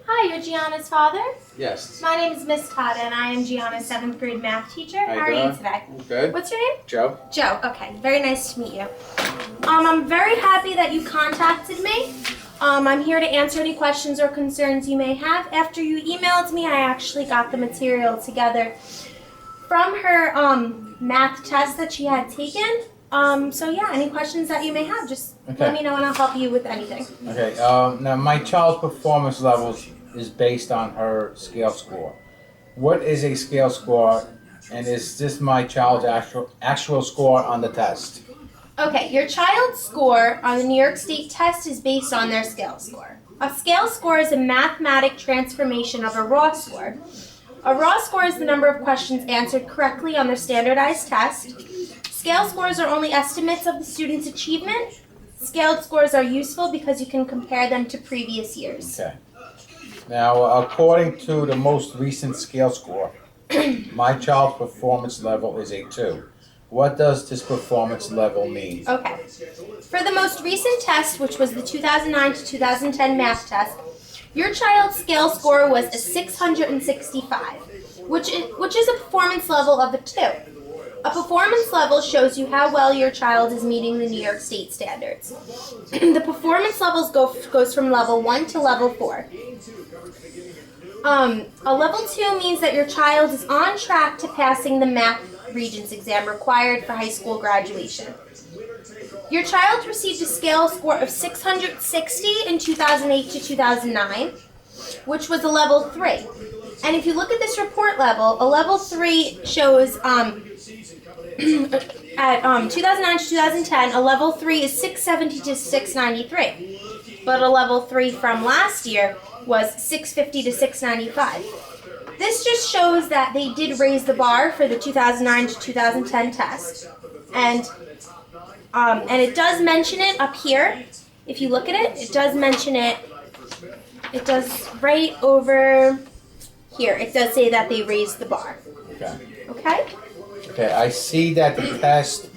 Hi, you're Gianna's father? Yes. My name is Miss Todd, and I am Gianna's 7th grade math teacher. How are you today? Good. What's your name? Joe. Joe. Okay. Very nice to meet you. I'm very happy that you contacted me. I'm here to answer any questions or concerns you may have. After you emailed me, I actually got the material together from her math test that she had taken. So yeah, any questions that you may have, just let me know and I'll help you with anything. Okay. Now my child's performance levels is based on her scale score. What is a scale score, and is this my child's actual score on the test? Okay, your child's score on the New York State test is based on their scale score. A scale score is a mathematic transformation of a raw score. A raw score is the number of questions answered correctly on their standardized test. Scale scores are only estimates of the student's achievement. Scaled scores are useful because you can compare them to previous years. Okay. Now, according to the most recent scale score, my child's performance level is a 2. What does this performance level mean? Okay. For the most recent test, which was the 2009 to 2010 math test, your child's scale score was a 665, which is a performance level of a 2. A performance level shows you how well your child is meeting the New York State standards. The performance levels goes from level 1 to level 4. A level 2 means that your child is on track to passing the math Regents exam required for high school graduation. Your child received a scale score of 660 in 2008 to 2009, which was a level 3. And if you look at this report level, a level 3 shows at 2009 to 2010, a level 3 is 670 to 693. But a level 3 from last year was 650 to 695. This just shows that they did raise the bar for the 2009 to 2010 test. And it does mention it up here. If you look at it, it does mention it. It does right over here. It does say that they raised the bar. Okay. Okay? Okay, I see that the test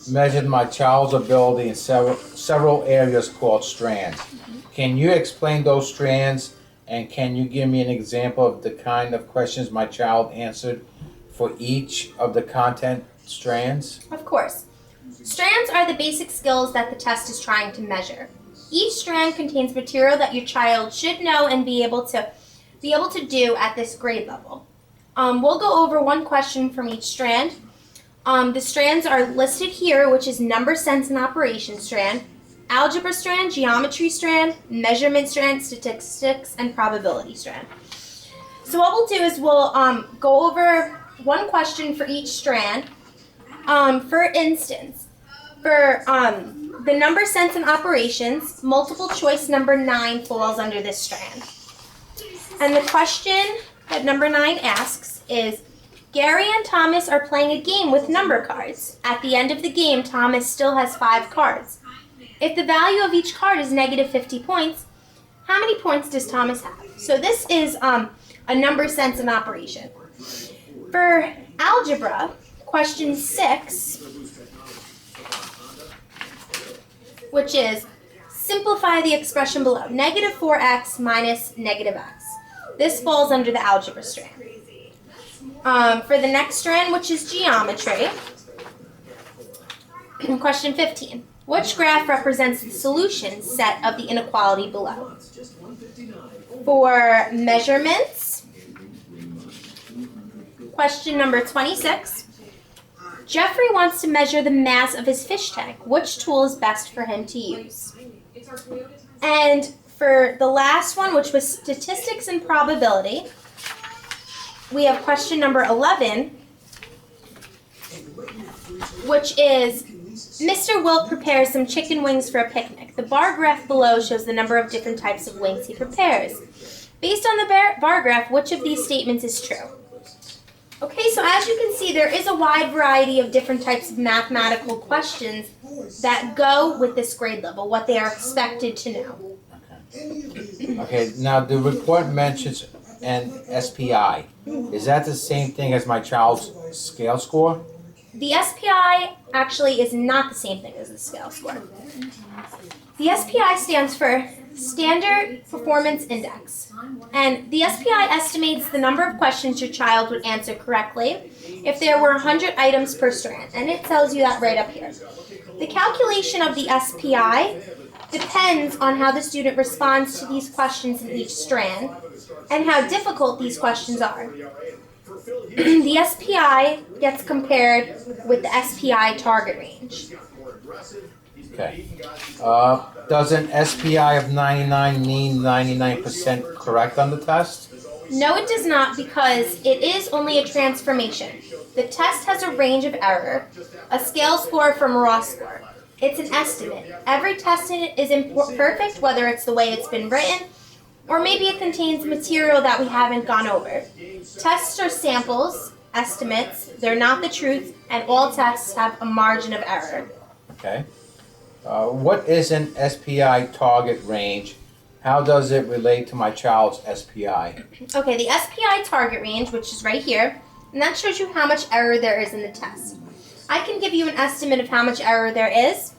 measured my child's ability in several areas called strands. Can you explain those strands, and can you give me an example of the kind of questions my child answered for each of the content strands? Of course. Strands are the basic skills that the test is trying to measure. Each strand contains material that your child should know and be able to do at this grade level. We'll go over one question from each strand. The strands are listed here, which is number, sense, and operation strand, algebra strand, geometry strand, measurement strand, statistics, and probability strand. So what we'll do is we'll go over one question for each strand. For instance, for the number, sense, and operations, multiple choice number 9 falls under this strand. And the question that number 9 asks is, Gary and Thomas are playing a game with number cards. At the end of the game, Thomas still has 5 cards. If the value of each card is negative 50 points, how many points does Thomas have? So this is a number, sense, and operation. For algebra, question 6, which is simplify the expression below, negative 4x minus negative x. This falls under the algebra strand. For the next strand, which is geometry, question 15. Which graph represents the solution set of the inequality below? For measurements, question number 26. Jeffrey wants to measure the mass of his fish tank. Which tool is best for him to use? And for the last one, which was statistics and probability, we have question number 11, which is Mr. Wilt prepares some chicken wings for a picnic. The bar graph below shows the number of different types of wings he prepares. Based on the bar graph, which of these statements is true? Okay, so as you can see, there is a wide variety of different types of mathematical questions that go with this grade level, what they are expected to know. Okay, now the report mentions an SPI. Is that the same thing as my child's scale score? The SPI actually is not the same thing as the scale score. The SPI stands for Standard Performance Index. And the SPI estimates the number of questions your child would answer correctly if there were 100 items per strand. And it tells you that right up here. The calculation of the SPI depends on how the student responds to these questions in each strand and how difficult these questions are. The SPI gets compared with the SPI target range. Okay. Does an SPI of 99 mean 99% correct on the test? No, it does not, because it is only a transformation. The test has a range of error, a scale score from a raw score. It's an estimate. Every test in it is imperfect, whether it's the way it's been written, or maybe it contains material that we haven't gone over. Tests are samples, estimates, they're not the truth, and all tests have a margin of error. Okay. What is an SPI target range? How does it relate to my child's SPI? Okay, the SPI target range, which is right here, and that shows you how much error there is in the test. I can give you an estimate of how much error there is.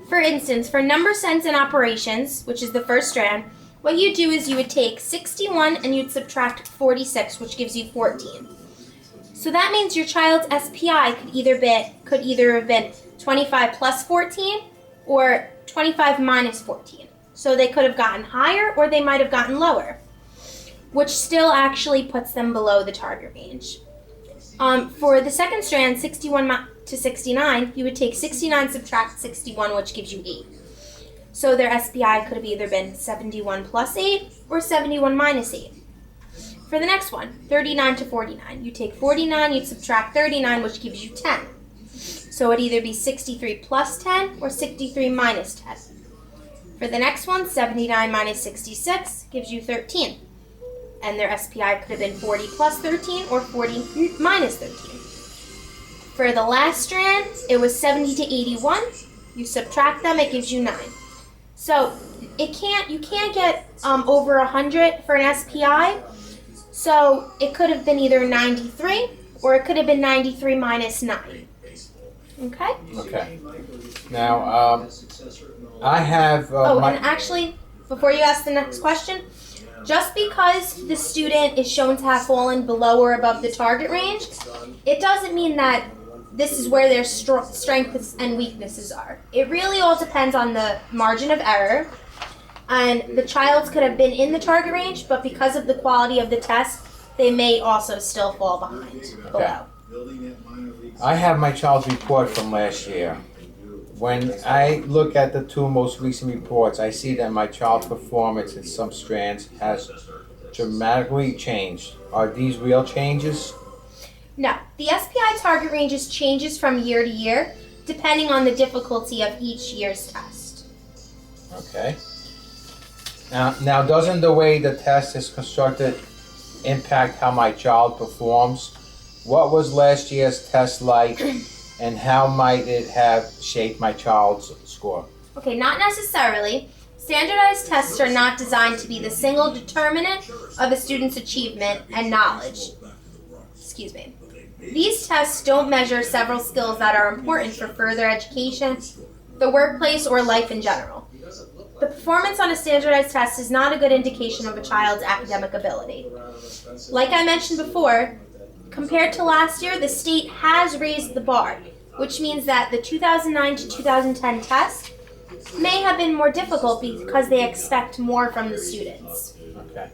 For instance, for number sense and operations, which is the first strand, what you do is you would take 61 and you'd subtract 46, which gives you 14. So that means your child's SPI could either have been 25 plus 14 or 25 minus 14. So they could have gotten higher or they might have gotten lower, which still actually puts them below the target range. For the second strand, 61 to 69, you would take 69 subtract 61, which gives you 8. So their SPI could have either been 71 plus 8 or 71 minus 8. For the next one, 39 to 49, you take 49, you'd subtract 39, which gives you 10. So it'd either be 63 plus 10 or 63 minus 10. For the next one, 79 minus 66 gives you 13. And their SPI could have been 40 plus 13 or 40 minus 13. For the last strand, it was 70 to 81. You subtract them, it gives you 9. So you can't get over 100 for an SPI. So it could have been either 93 or it could have been 93 minus 9. Okay? Okay. Now, I have... and actually, before you ask the next question, just because the student is shown to have fallen below or above the target range, it doesn't mean that this is where their strengths and weaknesses are. It really all depends on the margin of error, and the child's could have been in the target range, but because of the quality of the test, they may also still fall behind below. I have my child's report from last year. When I look at the two most recent reports, I see that my child's performance in some strands has dramatically changed. Are these real changes? No. The SPI target ranges changes from year to year, depending on the difficulty of each year's test. Okay. Now, doesn't the way the test is constructed impact how my child performs? What was last year's test like, and how might it have shaped my child's score? Okay, not necessarily. Standardized tests are not designed to be the single determinant of a student's achievement and knowledge. Excuse me. These tests don't measure several skills that are important for further education, the workplace, or life in general. The performance on a standardized test is not a good indication of a child's academic ability. Like I mentioned before, compared to last year, the state has raised the bar, which means that the 2009 to 2010 test may have been more difficult because they expect more from the students. Okay.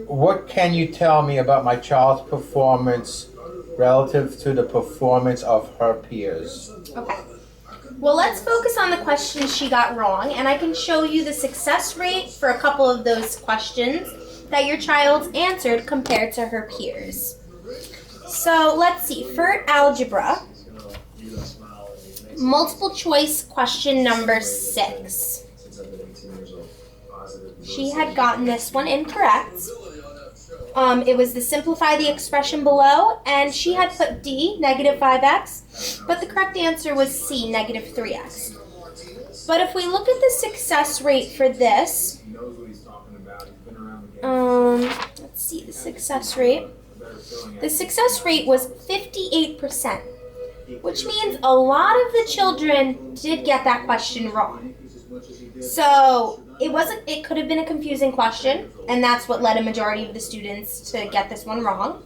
What can you tell me about my child's performance relative to the performance of her peers? Okay. Well, let's focus on the questions she got wrong, and I can show you the success rate for a couple of those questions that your child answered compared to her peers. So let's see, for algebra, multiple choice question number 6. She had gotten this one incorrect. It was the simplify the expression below, and she had put D, negative 5x, but the correct answer was C, negative 3x. But if we look at the success rate for this, let's see the success rate. The success rate was 58%. which means a lot of the children did get that question wrong. So it could have been a confusing question, and that's what led a majority of the students to get this one wrong.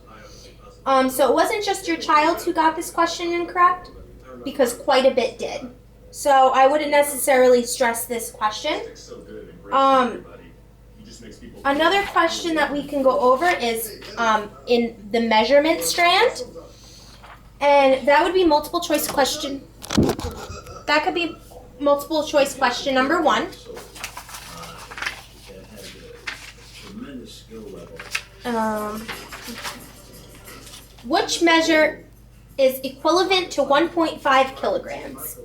So it wasn't just your child who got this question incorrect, because quite a bit did. So I wouldn't necessarily stress this question. Another question that we can go over is in the measurement strand, and that would be multiple choice question. That could be multiple choice question number 1. Which measure is equivalent to 1.5 kilograms?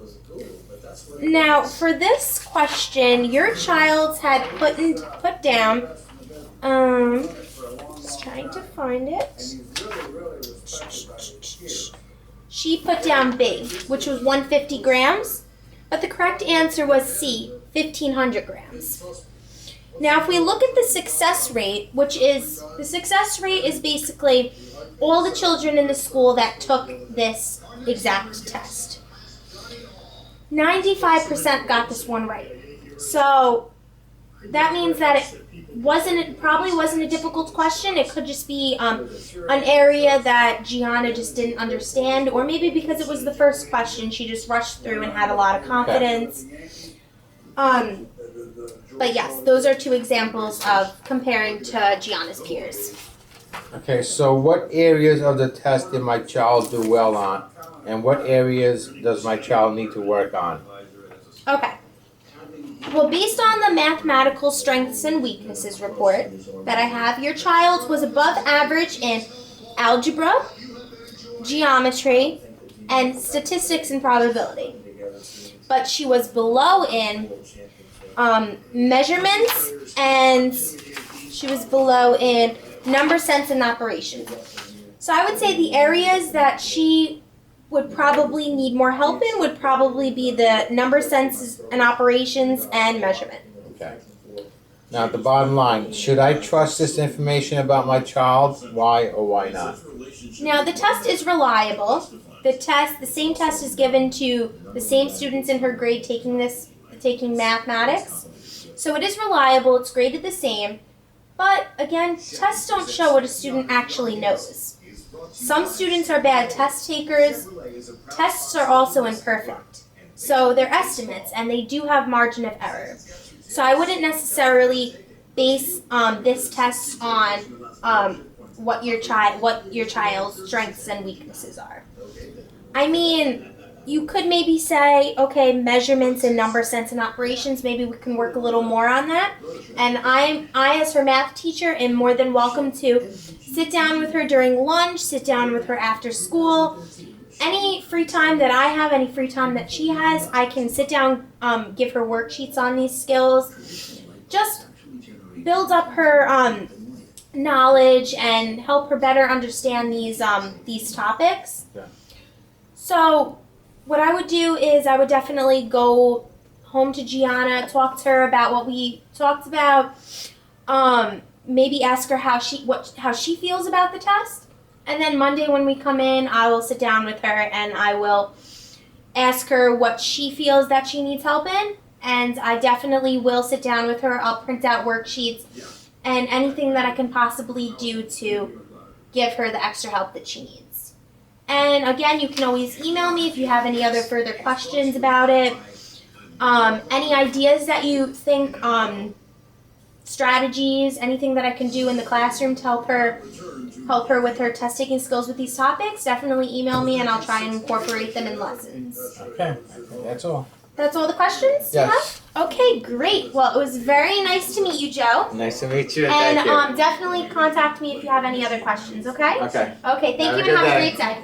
Now, for this question, your child had put down, just trying to find it. She put down B, which was 150 grams, but the correct answer was C, 1,500 grams. Now, if we look at the success rate, the success rate is basically all the children in the school that took this exact test. 95% got this one right. So that means that it probably wasn't a difficult question. It could just be an area that Gianna just didn't understand, or maybe because it was the first question, she just rushed through and had a lot of confidence. But yes, those are 2 examples of comparing to Gianna's peers. Okay, so what areas of the test did my child do well on, and what areas does my child need to work on? Okay. Well, based on the mathematical strengths and weaknesses report that I have, your child was above average in algebra, geometry, and statistics and probability. But she was below in measurements, and she was below in number sense and operations. So I would say the areas that she would probably need more help in would probably be the number sense and operations and measurement. Okay. Now, at the bottom line, should I trust this information about my child? Why or why not? Now, the test is reliable. The same test is given to the same students in her grade taking mathematics. So it is reliable, it's graded the same. But again, tests don't show what a student actually knows. Some students are bad test takers. Tests are also imperfect. So they're estimates, and they do have margin of error. So I wouldn't necessarily base this test on what your child's strengths and weaknesses are. I mean, you could maybe say, okay, measurements and number sense and operations, maybe we can work a little more on that. And I as her math teacher, am more than welcome to sit down with her during lunch, sit down with her after school. Any free time that I have, any free time that she has, I can sit down, give her worksheets on these skills. Just build up her knowledge and help her better understand these topics. Yeah. So what I would do is I would definitely go home to Gianna, talk to her about what we talked about, maybe ask her how she feels about the test, and then Monday when we come in, I will sit down with her and I will ask her what she feels that she needs help in, and I definitely will sit down with her. I'll print out worksheets and anything that I can possibly do to give her the extra help that she needs. And again, you can always email me if you have any other further questions about it. Any ideas that you think, strategies, anything that I can do in the classroom to help her with her test taking skills with these topics, definitely email me and I'll try and incorporate them in lessons. Okay, that's all. That's all the questions you have? Okay, great. Well, it was very nice to meet you, Joe. Nice to meet you. And Thank you. definitely contact me if you have any other questions, okay? Okay. Okay, thank you and have a great day.